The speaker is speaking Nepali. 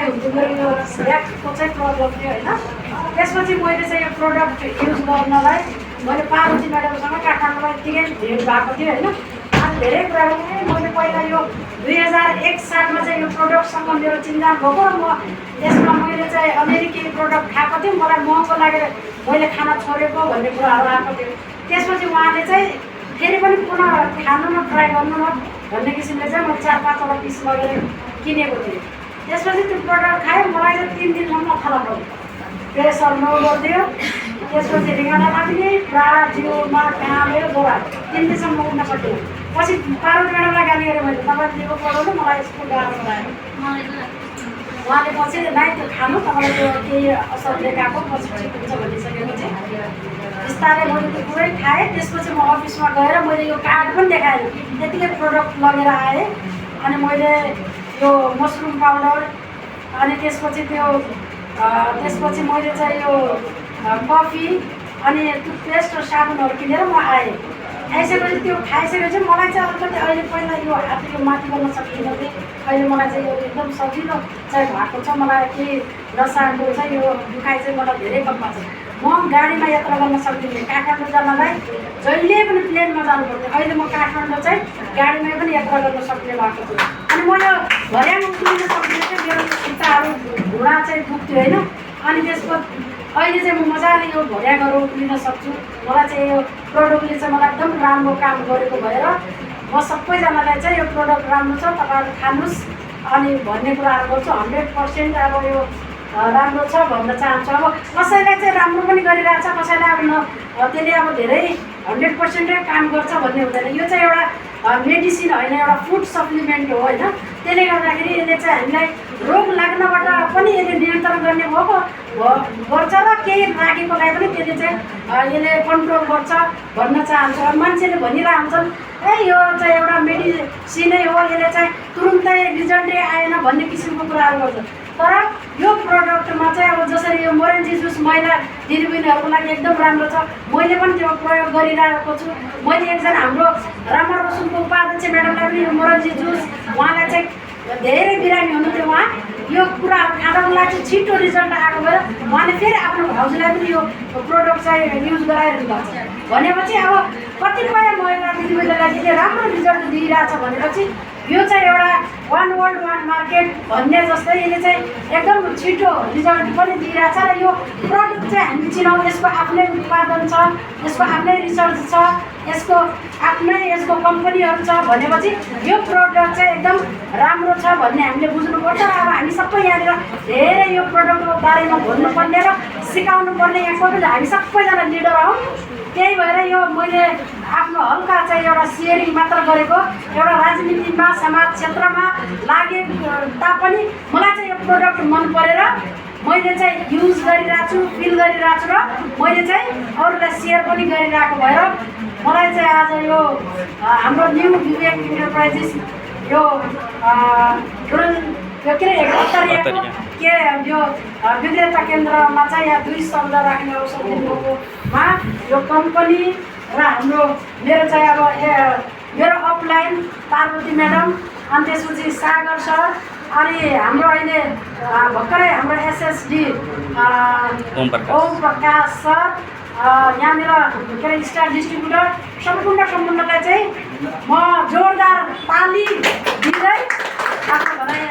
हुन्थ्यो मेरो यो ब्यागको चाहिँ प्रब्लम थियो होइन। त्यसपछि मैले चाहिँ यो प्रडक्ट युज गर्नलाई मैले पार्वती म्याडमसँग काठमाडौँमा यत्तिकै भेट भएको थियो होइन। अनि धेरै कुराहरू मैले पहिला यो 2001 सालमा चाहिँ यो प्रडक्टसँग मेरो चिन्जान भएको र म त्यसमा मैले चाहिँ अमेरिकी प्रडक्ट खाएको थिएँ, मलाई महँगो लागेर मैले खाना छोडेको भन्ने कुराहरू आएको थियो। त्यसपछि उहाँले चाहिँ फेरि पनि पुनः खानु न ट्राई गर्नु न भन्ने किसिमले चाहिँ म 4-5वटा पिस लगेर किनेको थिएँ। त्यसपछि त्यो प्रडक्ट खाएँ, मलाई चाहिँ 3 दिनसम्म थला पऱ्यो, प्रेसर लो गरिदियो, त्यसपछि रिङ्गना लाग्ने पुरा जिउमा कामेर जोरा 3 दिनसम्म उठ्न सकिनँ। पछि पार्वती म्याडमलाई गाली गरेँ मैले, तपाईँले दिएको पढाउनु मलाई यस्तो गाह्रो बनायो। उहाँले पछि नाइ त्यो खानु तपाईँलाई त्यो केही असर देखाएको पछि ठिक हुन्छ भनिसकेपछि बिस्तारै मैले त्यो पुरै खाएँ। त्यसपछि म अफिसमा गएर मैले यो कार्ड पनि देखाएँ, त्यतिकै प्रडक्ट लगेर आएँ। अनि मैले यो मसरुम पाउडर अनि त्यसपछि मैले चाहिँ यो कफी अनि टुथपेस्ट र साबुनहरू किनेर म आएँ। आइसकेपछि त्यो खाइसकेपछि मलाई चाहिँ अलिकति अहिले पहिला यो हात यो माथि गर्न सकिँदैन थिएँ, अहिले मलाई चाहिँ यो एकदम सजिलो चाहिँ भएको छ। मलाई केही नसाको चाहिँ यो दुखाइ चाहिँ मलाई धेरै कममा छ। म गाडीमा यात्रा गर्न सक्दिनँ, काठमाडौँ जानलाई जहिले पनि प्लेनमा जानु पर्थ्यो, अहिले म काठमाडौँ चाहिँ गाडीमै पनि यात्रा गर्न सक्ने भएको छु। अनि म यो भर्याङ उक्लिन सक्दिनँ चाहिँ मेरो खुट्टाहरू घुँडा चाहिँ दुख्थ्यो होइन। अनि त्यसपछि अहिले चाहिँ म मजाले यो भर्याङहरू उक्लिन सक्छु। मलाई चाहिँ यो प्रडक्टले चाहिँ मलाई एकदम राम्रो काम गरेको भएर म सबैजनालाई चाहिँ यो प्रडक्ट राम्रो छ, तपाईँहरू खानुहोस् अनि भन्ने कुराहरू गर्छु। 100% अब यो राम्रो छ भन्न चाहन्छु। अब कसैलाई चाहिँ राम्रो पनि गरिरहेछ, कसैलाई अब त्यसले अब धेरै 100% काम गर्छ भन्ने हुँदैन। यो चाहिँ एउटा मेडिसिन होइन, एउटा फुड सप्लिमेन्ट हो होइन। त्यसले गर्दाखेरि यसले चाहिँ हामीलाई रोग लाग्नबाट पनि यसले नियन्त्रण गर्ने गर्छ र केही लागेकोलाई पनि त्यसले चाहिँ यसले कन्ट्रोल गर्छ भन्न चाहन्छु। अब मान्छेले भनिरहेको हुन्छन् यो चाहिँ एउटा मेडिसिनै हो, यसले चाहिँ तुरुन्तै रिजल्टै आएन भन्ने किसिमको कुराहरू गर्छ। तर यो प्रडक्टमा चाहिँ अब जसरी यो मोरेन्जी जुस महिला दिदीबहिनीहरूको लागि एकदम राम्रो छ, मैले पनि त्यो प्रयोग गरिरहेको छु। मैले एकजना हाम्रो रामर रसुलको उपाध्यक्ष म्याडमलाई पनि यो मोरेन्जी जुस, उहाँलाई चाहिँ धेरै बिरामी हुनुहुन्थ्यो, उहाँ यो कुराहरू खानको लागि छिटो रिजल्ट आएको भएर उहाँले फेरि आफ्नो भाउजूलाई पनि यो प्रडक्ट चाहिँ युज गराइरहनु भएको छ। भनेपछि अब कतिपय महिला दिदीबहिनीलाई चाहिँ राम्रो रिजल्ट दिइरहेछ भनेपछि यो चाहिँ एउटा वान वर्ल्ड वान मार्केट भन्ने जस्तै यसले चाहिँ एकदम छिटो रिजल्ट पनि दिइरहेछ। र यो प्रडक्ट चाहिँ हामी चिनाउँ, यसको आफ्नै उत्पादन छ, यसको आफ्नै रिसर्च छ, यसको कम्पनीहरू छ भनेपछि यो प्रडक्ट चाहिँ एकदम राम्रो छ भन्ने हामीले बुझ्नुपर्छ। र अब हामी सबै यहाँनिर धेरै यो प्रडक्टको बारेमा भन्नुपर्ने र सिकाउनु पर्ने यहाँ हामी सबैजना लिडर हौँ। त्यही भएर यो मैले आफ्नो हल्का चाहिँ एउटा सेयरिङ मात्र गरेको, एउटा राजनीतिमा समाज क्षेत्रमा लागे तापनि मलाई चाहिँ यो प्रडक्ट मन परेर मैले चाहिँ युज गरिरहेको छु, फिल गरिरहेको छु र मैले चाहिँ अरूलाई सेयर पनि गरिरहेको भएर मलाई चाहिँ आज यो हाम्रो न्यू विवेक इन्टरप्राइजेस यो यो विक्रेता केन्द्रमा चाहिँ यहाँ 2 शब्द राख्ने अवसर दिनुभएकोमा यो कम्पनी र हाम्रो मेरो चाहिँ अब मेरो अपलाइन पार्वती म्याडम अनि त्यसपछि सागर सर अनि हाम्रो अहिले भर्खरै हाम्रो एसएसडी ओम प्रकाश सर यहाँनिर के अरे स्टार डिस्ट्रिब्युटर सम्पूर्णलाई चाहिँ म जोरदार ताली दिँदै आफ्नो भनाइ